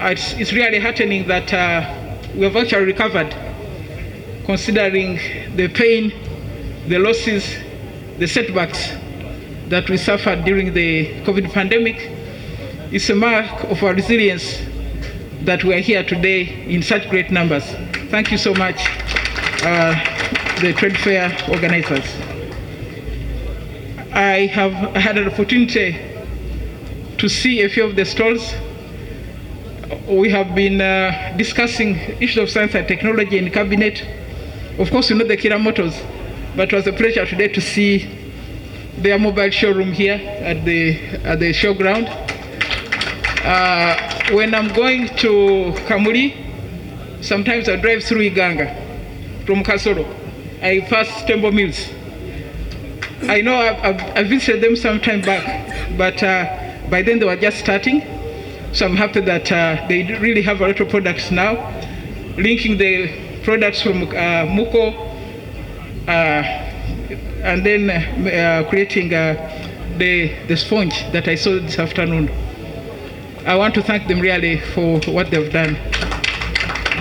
it's really heartening that we have actually recovered, considering the pain, the losses, the setbacks that we suffered during the COVID pandemic. It's a mark of our resilience that we are here today in such great numbers. Thank you so much, the trade fair organizers. I have had an opportunity to see a few of the stalls. We have been discussing issues of science and technology in cabinet. Of course, you know the killer motors, but it was a pleasure today to see their mobile showroom here at the showground. When I'm going to Kamuli, sometimes I drive through Uganda from Kasoro. I pass Tembo Mills. I know I visited them some time back, but by then they were just starting. So I'm happy that they really have a lot of products now, linking the products from Muko and then creating the sponge that I saw this afternoon. I want to thank them really for what they've done.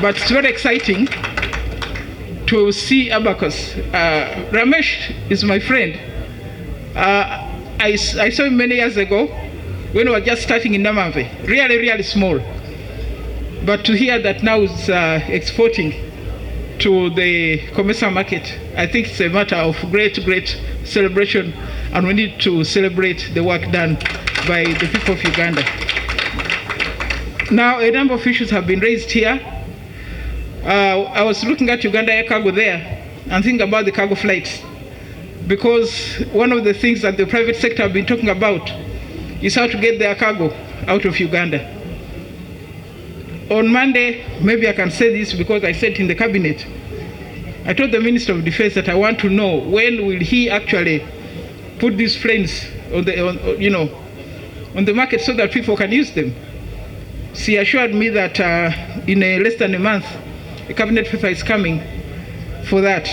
But it's very exciting to see Abacus. Ramesh is my friend. I saw him many years ago when we were just starting in Namave, really small. But to hear that now it's exporting to the commercial market, I think it's a matter of great celebration, and we need to celebrate the work done by the people of Uganda. Now, a number of issues have been raised here. I was looking at Uganda Air Cargo there and thinking about the cargo flights, because one of the things that the private sector have been talking about is how to get their cargo out of Uganda. On Monday, maybe I can say this because I said in the cabinet, I told the Minister of Defense that I want to know when will he actually put these planes on the market so that people can use them. She assured me that in less than a month, a cabinet paper is coming for that.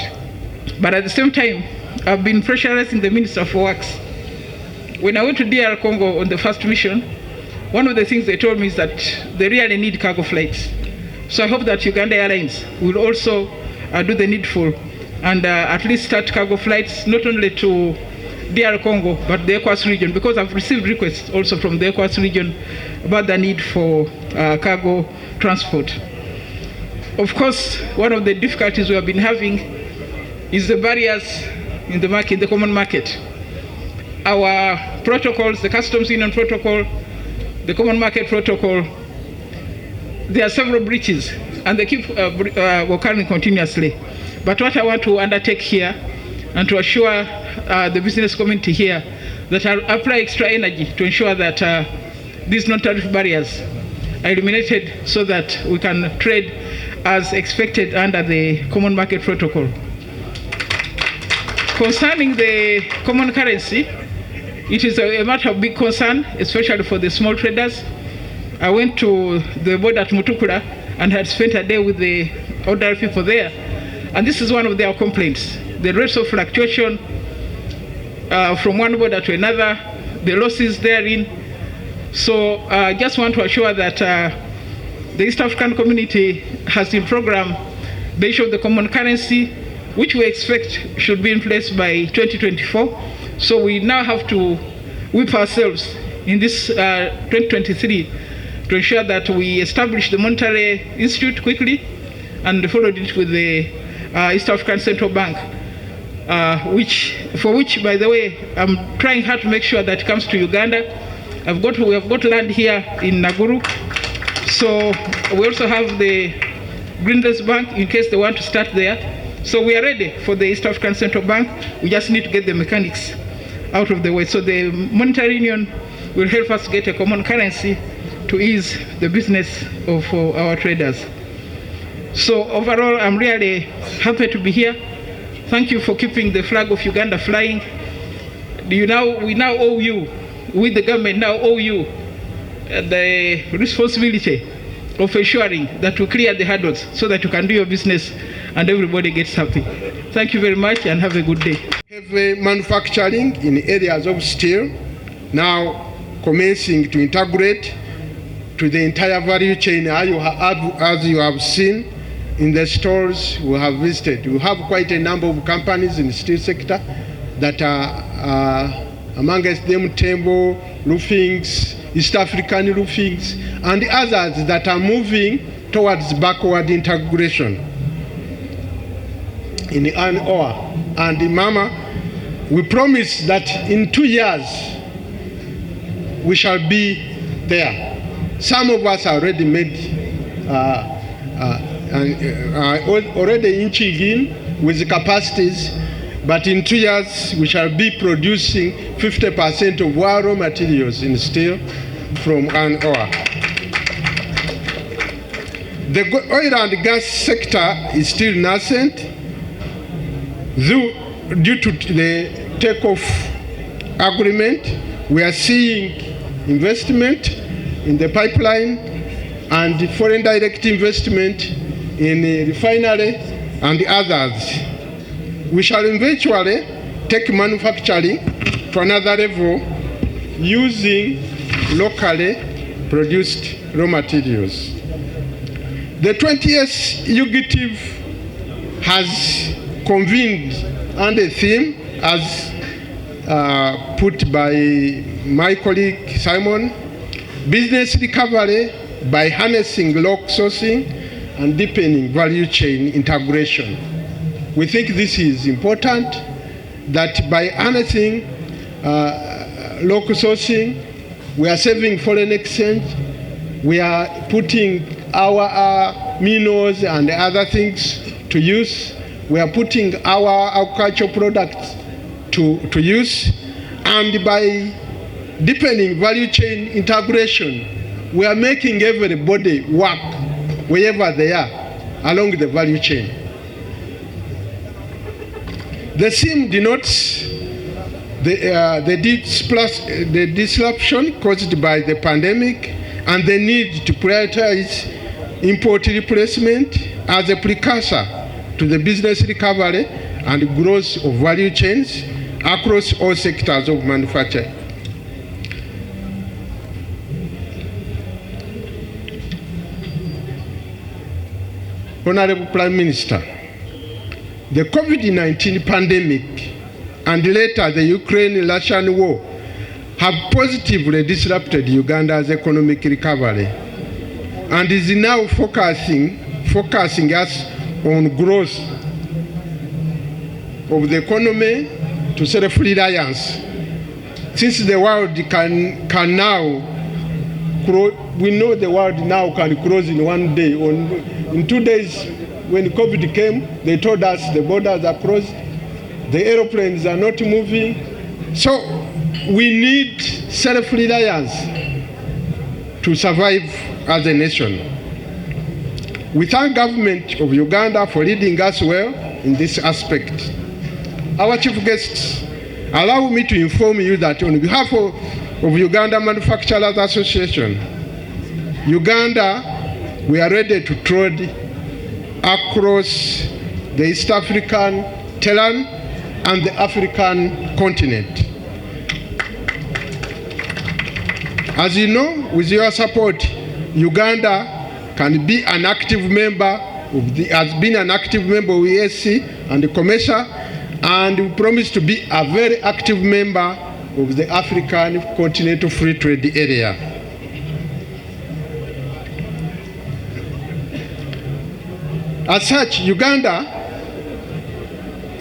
But at the same time, I've been pressurizing the Minister for Works. When I went to DR Congo on the first mission, one of the things they told me is that they really need cargo flights. So I hope that Uganda Airlines will also do the needful and at least start cargo flights, not only to DR Congo, but the ECOWAS region, because I've received requests also from the ECOWAS region about the need for cargo transport. Of course, one of the difficulties we have been having is the barriers in the market, the common market. Our protocols, the customs union protocol, the common market protocol, there are several breaches and they keep occurring continuously. But what I want to undertake here and to assure the business community here that I'll apply extra energy to ensure that these non-tariff barriers are eliminated so that we can trade as expected under the common market protocol. Concerning the common currency, it is a matter of big concern, especially for the small traders. I went to the border at Mutukula and had spent a day with the ordinary people there. And this is one of their complaints. The rates of fluctuation from one border to another, the losses therein. So I just want to assure that the East African community has in program the issue of the common currency, which we expect should be in place by 2024. So we now have to whip ourselves in this 2023 to ensure that we establish the Monetary Institute quickly and followed it with the East African Central Bank, for which, by the way, I'm trying hard to make sure that it comes to Uganda. We have got land here in Naguru. So we also have the Greenless Bank in case they want to start there. So we are ready for the East African Central Bank. We just need to get the mechanics out of the way. So the monetary union will help us get a common currency to ease the business of our traders. So overall, I'm really happy to be here. Thank you for keeping the flag of Uganda flying. We now owe you, we the government now owe you the responsibility of ensuring that we clear the hurdles so that you can do your business and everybody gets happy. Thank you very much and have a good day. Heavy manufacturing in areas of steel now commencing to integrate to the entire value chain, as you have seen in the stores we have visited. We have quite a number of companies in the steel sector that are amongst them Tembo, Roofings, East African Roofings, and others that are moving towards backward integration in iron ore. And Mama, we promise that in 2 years we shall be there. Some of us are already already inching in with the capacities, but in 2 years we shall be producing 50% of our raw materials in steel from iron ore. The oil and gas sector is still nascent, due to the takeoff agreement. We are seeing investment in the pipeline and foreign direct investment in refinery and others. We shall eventually take manufacturing to another level using locally produced raw materials. The 20th executive has convened on a theme as put by my colleague Simon, business recovery by harnessing local sourcing and deepening value chain integration. We think this is important, that by harnessing local sourcing, we are saving foreign exchange, we are putting our minerals and other things to use, we are putting our agricultural products to use, and by deepening value chain integration, we are making everybody work wherever they are along the value chain. The theme denotes the disruption caused by the pandemic and the need to prioritize import replacement as a precursor to the business recovery and growth of value chains across all sectors of manufacturing. Honorable Prime Minister, the COVID-19 pandemic and later the Ukraine-Russian war have positively disrupted Uganda's economic recovery and is now focusing us on growth of the economy to self-reliance. Since the world can now, we know the world now can close in 1 day. In 2 days, when COVID came, they told us the borders are closed, the airplanes are not moving. So we need self-reliance to survive as a nation. We thank government of Uganda for leading us well in this aspect. Our chief guests, allow me to inform you that on behalf of Uganda Manufacturers Association, Uganda, we are ready to trade across the East African terrain and the African continent. As you know, with your support, Uganda can be an active member has been an active member of ESC and the COMESA, and we promise to be a very active member of the African Continental Free Trade Area. As such, Uganda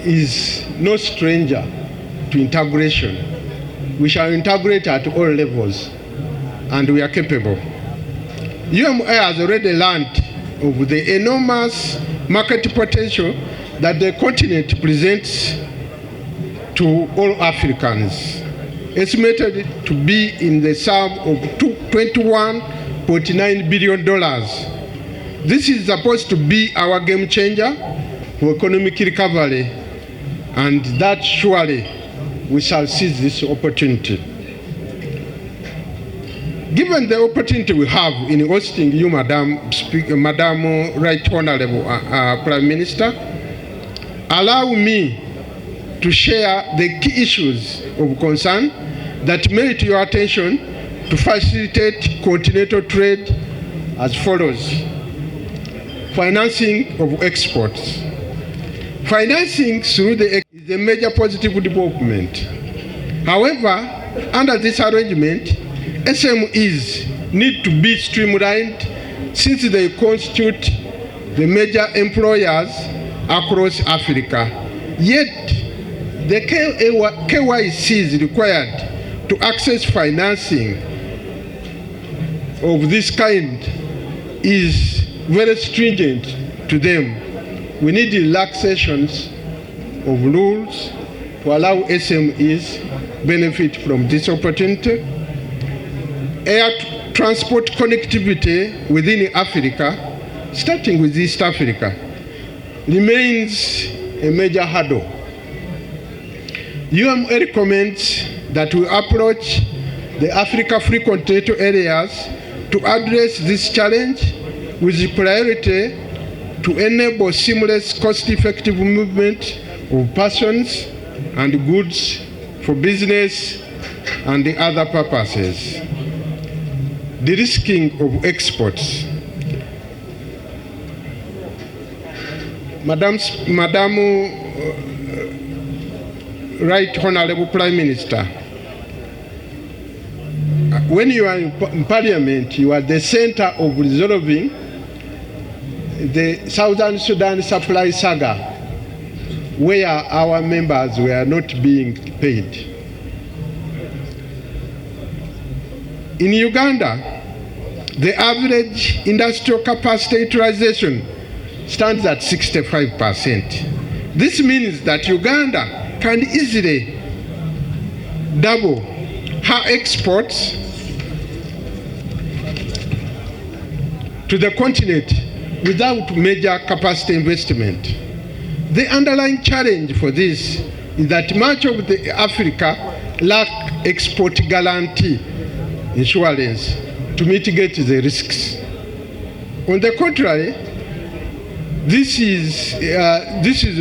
is no stranger to integration. We shall integrate at all levels, and we are capable. UMA has already learned of the enormous market potential that the continent presents to all Africans, estimated to be in the sum of $21.9 billion. This is supposed to be our game changer for economic recovery, and that surely we shall seize this opportunity. Given the opportunity we have in hosting you, Madam Right Honorable Prime Minister, allow me to share the key issues of concern that merit your attention to facilitate continental trade as follows. Financing of exports. Financing through the is a major positive development. However, under this arrangement, SMEs need to be streamlined since they constitute the major employers across Africa. Yet, the KYC is required to access financing of this kind is very stringent to them. We need relaxations of rules to allow SMEs benefit from this opportunity. Air transport connectivity within Africa, starting with East Africa, remains a major hurdle. UMA recommends that we approach the Africa Free Continental areas to address this challenge with priority to enable seamless, cost-effective movement of persons and goods for business and the other purposes. De-risking of exports. Madam Right Honorable Prime Minister, when you are in Parliament, you are the center of resolving the Southern Sudan supply saga, where our members were not being paid. In Uganda, the average industrial capacity utilization stands at 65%. This means that Uganda can easily double her exports to the continent without major capacity investment. The underlying challenge for this is that much of the Africa lack export guarantee insurance to mitigate the risks. On the contrary, this is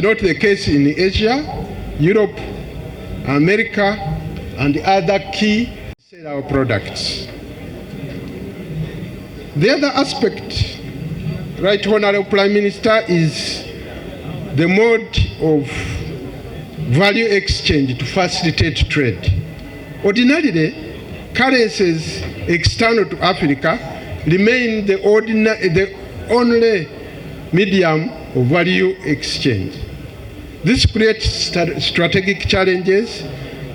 not the case in Asia, Europe, America, and other key sell our products. The other aspect, Right Honorable Prime Minister, is the mode of value exchange to facilitate trade. Ordinarily, currencies external to Africa remain the only medium of value exchange. This creates strategic challenges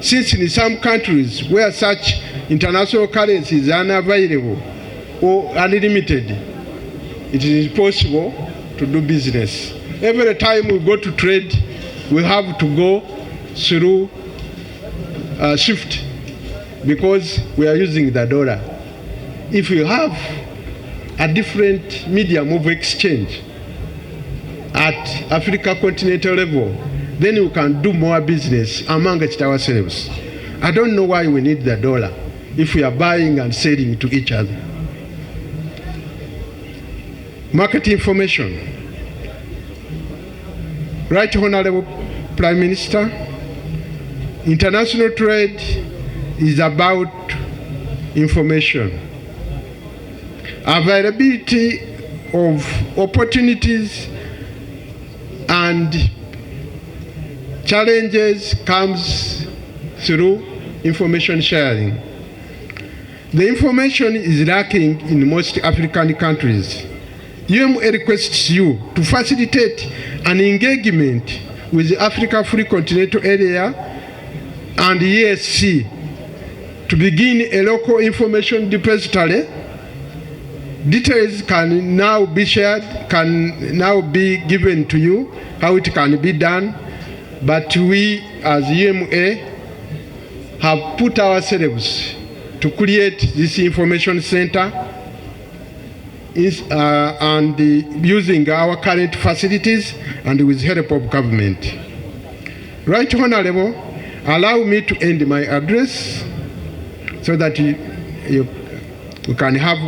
since in some countries where such international currency is unavailable or unlimited, it is impossible to do business. Every time we go to trade, we have to go through SWIFT because we are using the dollar. If you have a different medium of exchange at Africa continental level, then we can do more business amongst ourselves. I don't know why we need the dollar if we are buying and selling to each other. Market information. Right Honorable Prime Minister, international trade is about information. Availability of opportunities and challenges comes through information sharing. The information is lacking in most African countries. UMA requests you to facilitate an engagement with the Africa Free Continental Area and ESC to begin a local information depository. Details can now be shared, can now be given to you, how it can be done, but we as UMA have put ourselves to create this information center and using our current facilities and with help of government. Right Honorable, allow me to end my address so that you can have